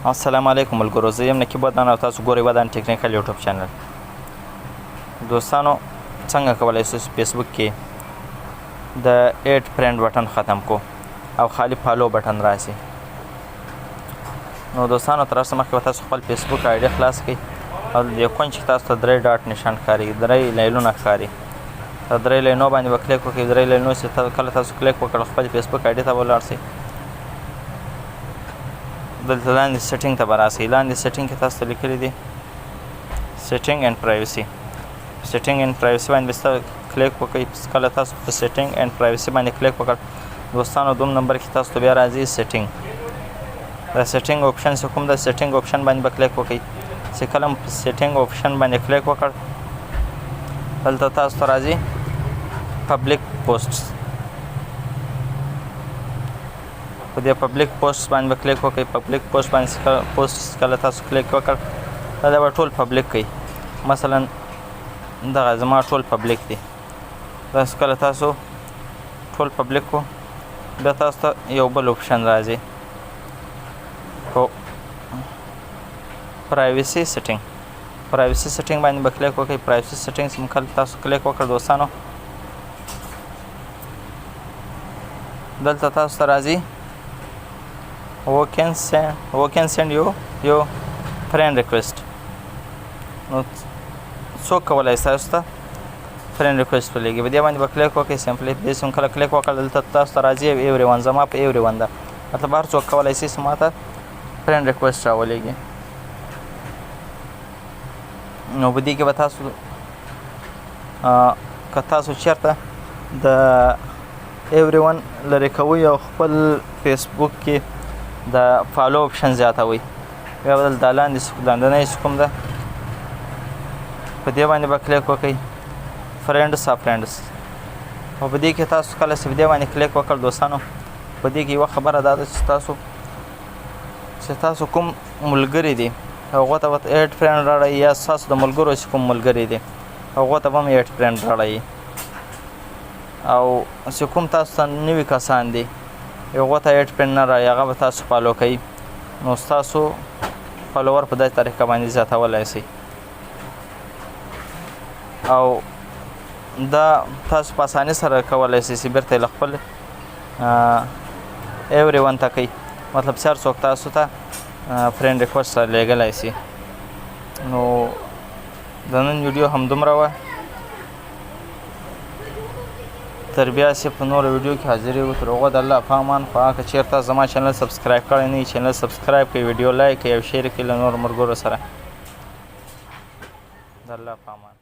السلام علیکم ملګرو، زه یم نقیب ودان او تاسو ګورئ ودان ټیکنیکل یوټیوب چینل. دوستانو، څنګه کولی شو فیسبوک کې د ایډ فرینډ بټن ختم کو او خالی فالو بټن راشي. نو دوستانو، تر اوسه مخکې به تاسو خپل فیسبوک آی ډي خلاص کړئ او د کونج کې تاسو ته 3 ډاټ نشان ښکاري، 3 لینونه ښکاري. په 3 لینو باندې به کلیک وکړئ. 3 لینو چې کله تاسو کلیک وکړ خپل فیسبوک آی ډي ته به ولاړ شئ. دلته لاندې سیټینګ ته به راسئ. لاندې سیټینګ کې تاسو ته لیکلي دي سیټینګ اینډ پرایوسي. سیټینګ اینډ پرایوسي باندې به کلیک وکړئ. کله تاسو په سیټینګ اینډ پرایوسي باندې کلیک وکړ دوستانو، دوم نمبر کې تاسو ته بیا راځي سیټینګ. دا سیټینګ آپشن چې کوم د سیټینګ آپشن باندې به کلیک وکړئ. چې کله په سیټینګ آپشن باندې کلیک وکړ دلته تاسو ته راځي پبلیک پوسټس. په دې پبلیک پوسټ باندې به کلیک وکړئ. پبلیک پوسټ باندې پوسټ کله تاسو کلیک وکړ دا به ټول پبلیک کوي. مثلا دغه زما ټول پبلیک دي. دا کله تاسو ټول پبلیک کو بیا تاسو ته یو بل اپشن راځي پرایوسي سیټینګ. پرایوسي سیټینګ باندې به کلیک وکړئ. پرایوسي سیټینګ چې کله تاسو کلیک وکړ دوستانو دلته تاسو ته راځي we can send you your friend request. نو څوک کولی شي تاسو ته فرینډ ریکویسټ ولېږي. په دې باندې به کلیک وکړئ. سمپلی په دې چې کله کلیک وکړ دلته تاسو ته راځي ایوری ون. زما په ایوری ون ده، مطلب هر څوک کولی شي چې ما ته فرینډ ریکویسټ راولېږي. نو په دې کې به تاسو که تاسو چېرته د ایوری ون لرې کوئ او خپل فیسبوک کې د فالو اپشن زیاتوئ بیا به دلته لاندنۍ چې کوم ده په دې باندې به کلیک وکړئ فرینډس آف فرینډس. او په دې کې تاسو کله چې په دې باندې کلیک وکړ دوستانو په دې کې یوه خبره دا ده چې تاسو کوم ملګري دي هغو ته به ایډ فرینډ راړئ، یا ستاسو د ملګرو چې کوم ملګري دي هغو ته به هم ایډ فرینډ راړئ. او چې کوم تاسو ته نوي کسان دي هغو ته ایډ فرینډ نه راړئ، هغه به تاسو فالو کوي. نو ستاسو فالوور په داسې طریقه باندې زیاتولی شئ. او دا تاسو په اسانۍ سره کولی شئ چې بېرته یې له خپل ایوری ون ته کوئ. مطلب چې هر څوک تاسو ته فرینډ ریکویسټ سره لیږلی شي. نو د نن ویډیو همدومره وه. تر بیا چې په نورو ویډیو کې حاضرې وو، تر هغو د الله په امان. خو هغه که چېرته زما چینل سبسکرایب کړی نه وي چینل سبسکرایب کړئ، ویډیو لایک کړئ او شیر کړئ له نورو ملګرو سره. د الله په امان.